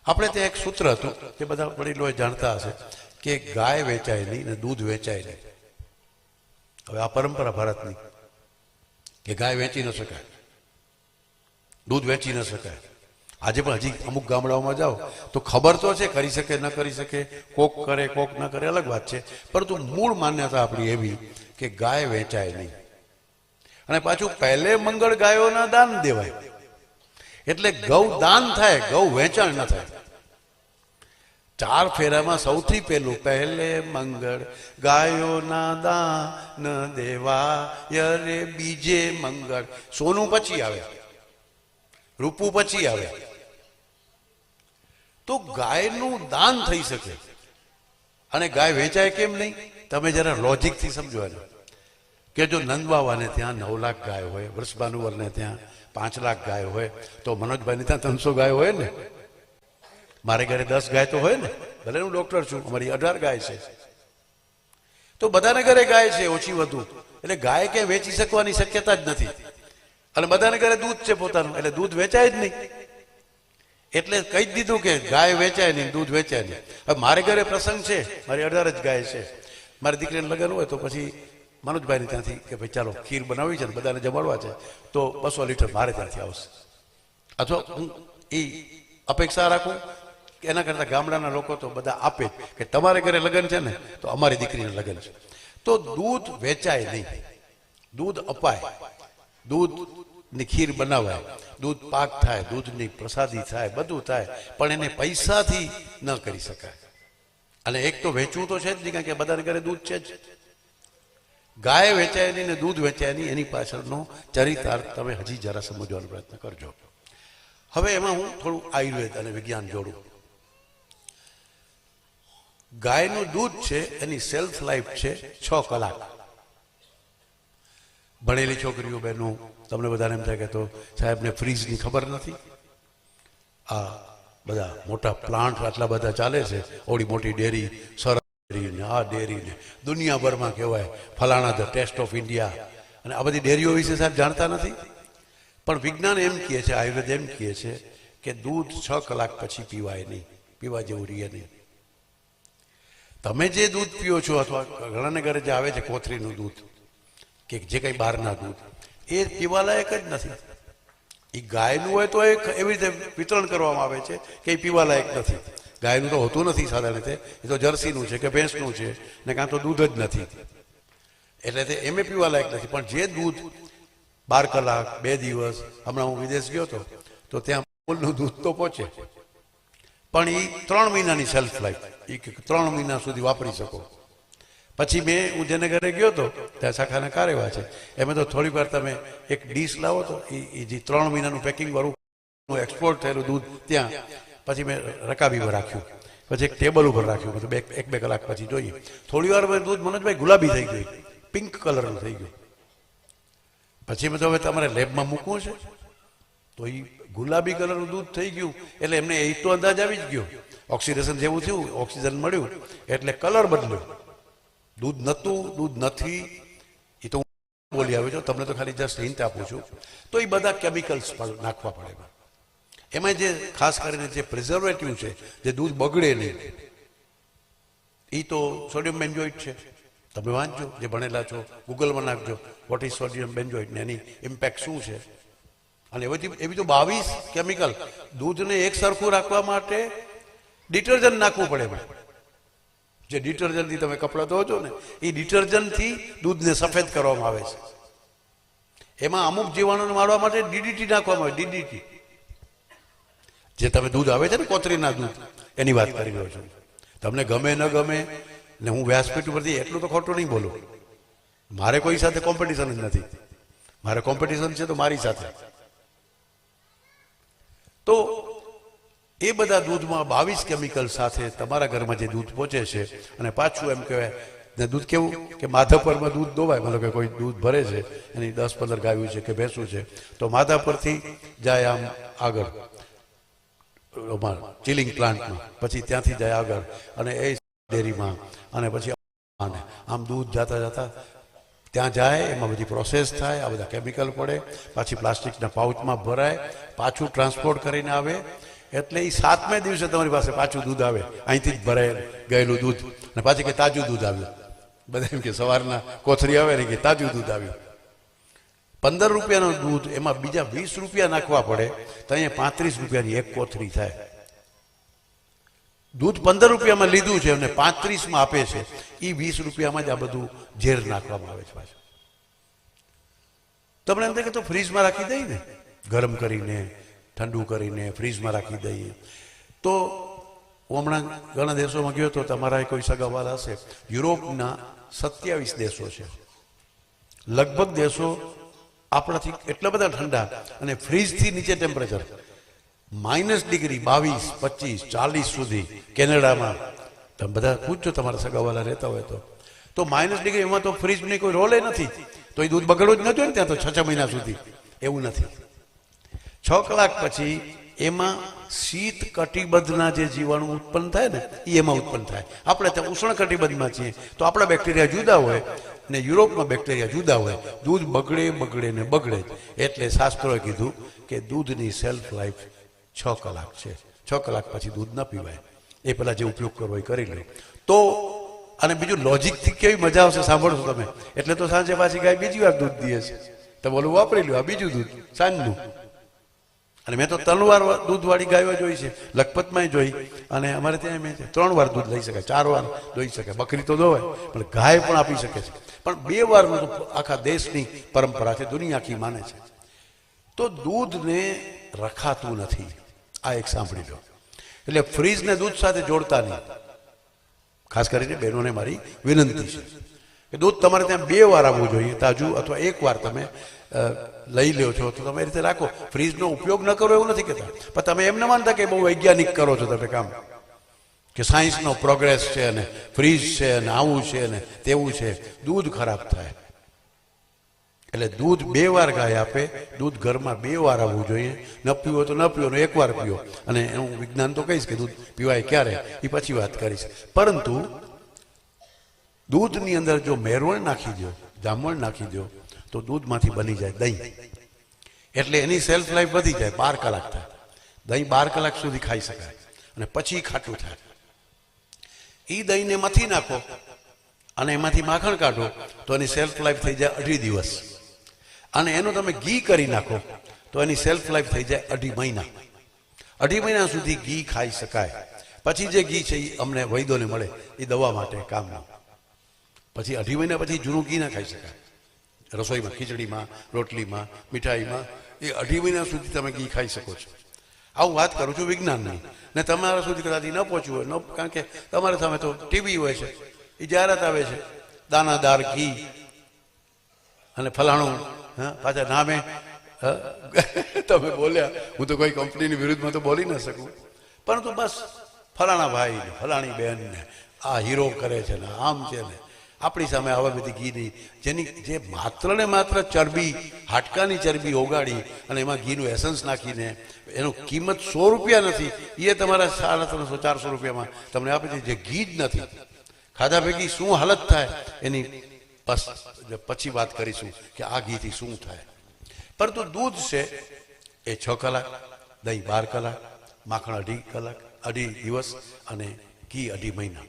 આપણે ત્યાં એક સૂત્ર હતું તે બધા વડીલોએ જાણતા હશે કે ગાય વેચાય નહીં ને દૂધ વેચાય નહીં. હવે આ પરંપરા ભારતની કે ગાય વેચી ન શકાય, દૂધ વેચી ન શકાય. આજે પણ હજી અમુક ગામડાઓમાં જાઓ તો ખબર તો છે, કરી શકે ન કરી શકે, કોક કરે કોક ન કરે અલગ વાત છે, પરંતુ મૂળ માન્યતા આપણી એવી કે ગાય વેચાય નહીં. અને પાછું પહેલે મંગળ ગાયોના દાન દેવાય, એટલે ગૌ દાન થાય, ગૌ વેચાણ ન થાય. 4 ફેરામાં સૌથી પહેલું પહેલે મંગળ ગાયોના દાન દેવાય રે, બીજે મંગળ. સોનું પછી આવે, રૂપું પછી આવે. તો ગાયનું દાન થઈ શકે અને ગાય વેચાય કેમ નહીં? તમે જરા લોજિકથી સમજો એને. કે જો નંદબાવાને ત્યાં 9 લાખ ગાય હોય, વૃષભાનુવરને ત્યાં 5 લાખ ગાય હોય, તો મનોજભાઈને ત્યાં 300 ગાય હોય ને. મારે ઘરે 10 ગાય તો હોય ને, ભલે હું ડોક્ટર છું, અમારી 18 ગાય છે. તો બધાને ઘરે ગાય છે ઓછી વધુ, એટલે ગાય ક્યાંય વેચી શકવાની શક્યતા જ નથી. અને બધાને ઘરે દૂધ છે પોતાનું, એટલે દૂધ વેચાય જ નહીં. એટલે કહી જ દીધું કે ગાય વેચાય નહીં, દૂધ વેચાય નહીં. હવે મારે ઘરે પ્રસંગ છે, મારી 18 જ ગાય છે, મારી દીકરીને લગ્ન હોય તો પછી મનોજભાઈને ત્યાંથી કે ભાઈ ચાલો ખીર બનાવી છે ને બધાને જમાડવા છે, તો 200 લીટર મારે ત્યાંથી આવશે. અથવા હું એ અપેક્ષા રાખું કે એના કરતાં ગામડાના લોકો તો બધા આપે કે તમારે ઘરે લગ્ન છે ને તો અમારી દીકરીને લગ્ન છે. તો દૂધ વેચાય નહીં, દૂધ અપાય, દૂધની ખીર બનાવાય, દૂધ પાક થાય, દૂધની પ્રસાદી થાય, બધું થાય, પણ એને પૈસાથી ન કરી શકાય. અને એક તો વેચવું તો છે જ નહીં, કારણ કે બધાને ઘરે દૂધ છે જ. ગાય વેચાય નહીં ને દૂધ વેચાય નહીં, એની પાછળનો ચરિતાર્થ તમે હજી જરા સમજવાનો પ્રયત્ન કરજો. હવે એમાં હું થોડું આયુર્વેદ અને વિજ્ઞાન જોડું. ગાયનું દૂધ છે એની સેલ્ફ લાઈફ છે 6 કલાક. ભણેલી છોકરીઓ બહેનો તમને બધાને એમ થાય કે તો સાહેબને ફ્રીજની ખબર નથી. આ બધા મોટા પ્લાન્ટ આટલા બધા ચાલે છે, ઓડી મોટી ડેરી, સરસ ડેરી ને આ ડેરી ને દુનિયાભરમાં કહેવાય ફલાણા ધ ટેસ્ટ ઓફ ઇન્ડિયા, અને આ બધી ડેરીઓ વિશે સાહેબ જાણતા નથી. પણ વિજ્ઞાન એમ કહે છે, આયુર્વેદ એમ કહે છે કે દૂધ 6 કલાક પછી પીવાય નહીં, પીવા જેવું રહીએ નહીં. તમે જે દૂધ પીઓ છો અથવા ઘણાને ઘરે જે આવે છે કોથરીનું દૂધ કે જે કંઈ બહારના દૂધ, એ પીવાલાયક જ નથી. એ ગાયનું હોય તો એ એવી રીતે વિતરણ કરવામાં આવે છે કે એ પીવાલાયક નથી. ગાયનું તો હોતું નથી સાધારણ રીતે, એ તો જર્સીનું છે કે ભેંસનું છે ને કાં તો દૂધ જ નથી, એટલે તે એમ પીવાલાયક નથી. પણ જે દૂધ 12 કલાક 2 દિવસ, હમણાં હું વિદેશ ગયો હતો તો ત્યાં અમૂલનું દૂધ તો પહોંચે, પણ એ 3 મહિનાની સેલ્ફ લાઈફ, એ 3 મહિના સુધી વાપરી શકો. પછી હું જેને ઘરે ગયો હતો ત્યાં શાખાના કારેવા છે, એમાં તો થોડી વાર તમે એક ડીશ લાવો તો એ જે 3 મહિનાનું પેકિંગ વાળું એક્સપોર્ટ થયેલું દૂધ ત્યાં, પછી મેં રકાબીમાં રાખ્યું, પછી એક ટેબલ ઉપર રાખ્યું, મતલબ 1-2 કલાક પછી જોઈએ. થોડી વાર દૂધ મનોજભાઈ ગુલાબી થઈ ગયું, પિંક કલરનું થઈ ગયું. પછી મેં તો હવે તમારે લેબમાં મૂકવું છે તો એ ગુલાબી કલરનું દૂધ થઈ ગયું, એટલે એમને એ તો અંદાજ આવી જ ગયો, ઓક્સિડેશન જેવું થયું, ઓક્સિજન મળ્યું એટલે કલર બદલ્યો. દૂધ નહોતું, દૂધ નથી, એ તો હું બોલી આવ્યો છું, તમને તો ખાલી જસ્ટ હિન્ટ આપું છું. તો એ બધા કેમિકલ્સ નાખવા પડે. એમાં જે ખાસ કરીને જે પ્રિઝર્વેટિવ છે, જે દૂધ બગડે નહીં, એ તો સોડિયમ બેન્ઝોઇટ છે. તમે વાંચજો, જે ભણેલા છો ગૂગલમાં નાખજો વોટ ઇઝ સોડિયમ બેન્ઝોઇટ ને એની ઇમ્પેક્ટ શું છે. અને એવી તો 22 કેમિકલ. દૂધને એક સરખું રાખવા માટે ડિટર્જન્ટ નાખવું પડે. જે ડિટર્જન્ટથી તમે કપડાં ધો છો ને, એ ડિટર્જન્ટથી દૂધને સફેદ કરવામાં આવે છે. એમાં અમુક જીવાણુને મારવા માટે ડીડીટી નાખવામાં આવે, ડીડીટી. જે તમે દૂધ આવે છે ને કોતરીના દૂધ, એની વાત કરી રહ્યો છું. તમને ગમે ન ગમે ને હું વ્યાસપીઠ ઉપરથી એટલું તો ખોટું નહીં બોલું. મારે કોઈ સાથે કોમ્પિટિશન જ નથી. મારે કોમ્પિટિશન છે તો મારી સાથે. તો એ બધા દૂધમાં 22 કેમિકલ સાથે તમારા ઘરમાં જે દૂધ પહોંચે છે, અને પાછું એમ કહેવાય ને દૂધ કેવું કે માધાપરમાં દૂધ દોવાય, મતલબ કે કોઈ દૂધ ભરે છે એની 10-15 ગાયું છે કે ભેંસું છે, તો માધાપરથી જાય આમ આગળ ચિલિંગ પ્લાન્ટમાં, પછી ત્યાંથી જાય આગળ અને એ ડેરીમાં, અને પછી આમ દૂધ જતા જતા ત્યાં જાય, એમાં બધી પ્રોસેસ થાય, આ બધા કેમિકલ પડે, પાછી પ્લાસ્ટિકના પાઉચમાં ભરાય, પાછું ટ્રાન્સપોર્ટ કરીને આવે. એટલે એ 7મે દિવસે તમારી પાસે પાછું દૂધ આવે, અહીંથી જ ભરાય ગયેલું દૂધ, અને પાછી કે તાજું દૂધ આવ્યું. બધા એમ કે સવારના કોથળી આવે ને કે તાજું દૂધ આવ્યું. 15 રૂપિયાનું દૂધ, એમાં બીજા 20 રૂપિયા નાખવા પડે તો અહીંયા 35 રૂપિયાની એક કોથળી થાય. દૂધ 15 રૂપિયામાં લીધું છે અને 35માં આપે છે, એ 20 રૂપિયામાં જ આ બધું ઝેર નાખવામાં આવે છે પાછું. તમને એમ થાય કે તો ફ્રીજમાં રાખી દઈએ ને, ગરમ કરીને ઠંડુ કરીને ફ્રીજમાં રાખી દઈએ. તો હું હમણાં ઘણા દેશોમાં ગયો તો તમારા કોઈ સગાવાલા હશે, યુરોપના 27 દેશો છે. લગભગ દેશો આપણાથી એટલા બધા ઠંડા અને ફ્રીજથી નીચે ટેમ્પરેચર -ડિગ્રી 22, 25, 40 સુધી. કેનેડામાં તમે બધા પૂછજો તમારા સગાવાલા રહેતા હોય તો -ડિગ્રી, એમાં તો ફ્રીજની કોઈ રોલે નથી, તો એ દૂધ બગડવું જ ન જોઈએ ને ત્યાં તો 6 મહિના સુધી. એવું નથી. 6 કલાક પછી એમાં શીત કટિબદ્ધના જે જીવાણુ ઉત્પન્ન થાય ને એ એમાં ઉત્પન્ન થાય. આપણે ત્યાં ઉષ્ણ કટિબદ્ધમાં છીએ તો આપણા બેક્ટેરિયા જુદા હોય ને યુરોપમાં બેક્ટેરિયા જુદા હોય. દૂધ બગડે ને બગડે. એટલે શાસ્ત્રોએ કીધું કે દૂધની સેલ્ફ લાઈફ 6 કલાક છે. 6 કલાક પછી દૂધ ન પીવાય. એ પેલા જે ઉપયોગ કરવો એ કરી લો તો. અને બીજું લોજિકથી કેવી મજા આવશે સાંભળશો તમે. એટલે તો સાંજે પાછી ગાય બીજી વાર દૂધ દે છે, તમે ઓલું વાપરી લો, આ બીજું દૂધ સાંજનું. અને મેં તો 3 વાર દૂધવાળી ગાયો જોઈ છે, લખપતમાં જોઈ, અને અમારે ત્યાં મેં 3 વાર દૂધ લઈ શકાય, 4 વાર દોઈ શકાય. બકરી તો દોવાય પણ ગાય પણ આપી શકે છે. પણ 2 વારનું તો આખા દેશની પરંપરા છે, દુનિયા આખી માને છે. તો દૂધને રખાતું નથી, આ એક સાંભળી લો. એટલે ફ્રીજને દૂધ સાથે જોડતા નહીં. ખાસ કરીને બહેનોને મારી વિનંતી છે કે દૂધ તમારે ત્યાં 2 વાર આવવું જોઈએ તાજું, અથવા 1 વાર તમે લઈ લ્યો છો તો તમે એ રીતે રાખો. ફ્રીજનો ઉપયોગ ન કરો એવું નથી કહેતા, પણ તમે એમ ન માનતા કે બહુ વૈજ્ઞાનિક કરો છો તમે કામ, કે સાયન્સનો પ્રોગ્રેસ છે અને ફ્રીજ છે અને આવું છે અને તેવું છે. દૂધ ખરાબ થાય. એટલે દૂધ 2 વાર ગાય આપે. દૂધ ઘરમાં 2 વાર આવવું જોઈએ. ન પીવો તો ન પીવો, 1 વાર પીવો. અને હું વિજ્ઞાન તો કહીશ કે દૂધ પીવાય ક્યારે એ પછી વાત કરીશ. પરંતુ દૂધની અંદર જો મેરવણ નાખી દો, જામવણ નાખી દો તો દૂધમાંથી બની જાય દહીં. એટલે એની સેલ્ફ લાઈફ વધી જાય, 12 કલાક થાય. દહીં 12 કલાક સુધી ખાઈ શકાય અને પછી ખાટું થાય. એ દહીંને મથી નાખો અને એમાંથી માખણ કાઢો તો એની સેલ્ફ લાઈફ થઈ જાય 2.5 દિવસ. અને એનું તમે ઘી કરી નાખો તો એની સેલ્ફ લાઈફ થઈ જાય 2.5 મહિના. 2.5 મહિના સુધી ઘી ખાઈ શકાય. પછી જે ઘી છે એ અમને વૈદોને મળે, એ દવા માટે કામનું. પછી 2.5 મહિના પછી જૂનું ઘી ના ખાઈ શકાય. રસોઈમાં, ખીચડીમાં, રોટલીમાં, મીઠાઈમાં એ 2.5 મહિના સુધી તમે ઘી ખાઈ શકો છો. આવું વાત કરું છું વિજ્ઞાનની. ને તમારા સુધી કદાચ ન પહોંચ્યું હોય, કારણ કે તમારા સામે તો ટીવી હોય છે, એ જાહેરાત આવે છે દાનાદાર ઘી અને ફલાણું. હા, પાછા નામે તમે બોલ્યા, હું તો કોઈ કંપનીની વિરુદ્ધમાં તો બોલી ન શકું, પરંતુ બસ ફલાણા ભાઈ ને ફલાણી બહેન ને આ હીરો કરે છે ને આમ છે ને. આપણી સામે આવા બધી ઘીની જે માત્ર ને માત્ર ચરબી, હાડકાની ચરબી ઓગાળી અને એમાં ઘીનું એસન્સ નાખીને એનું કિંમત 100 રૂપિયા નથી, એ તમારા 350-400 રૂપિયામાં તમને આપે છે. જે ઘી જ નથી, ખાધા ભેગી શું હાલત થાય એની પછી વાત કરીશું કે આ ઘીથી શું થાય. પરંતુ દૂધ છે એ 6 કલાક, દહીં 12 કલાક, માખણ 2.5 કલાક, 2.5 દિવસ અને ઘી 2.5 મહિના.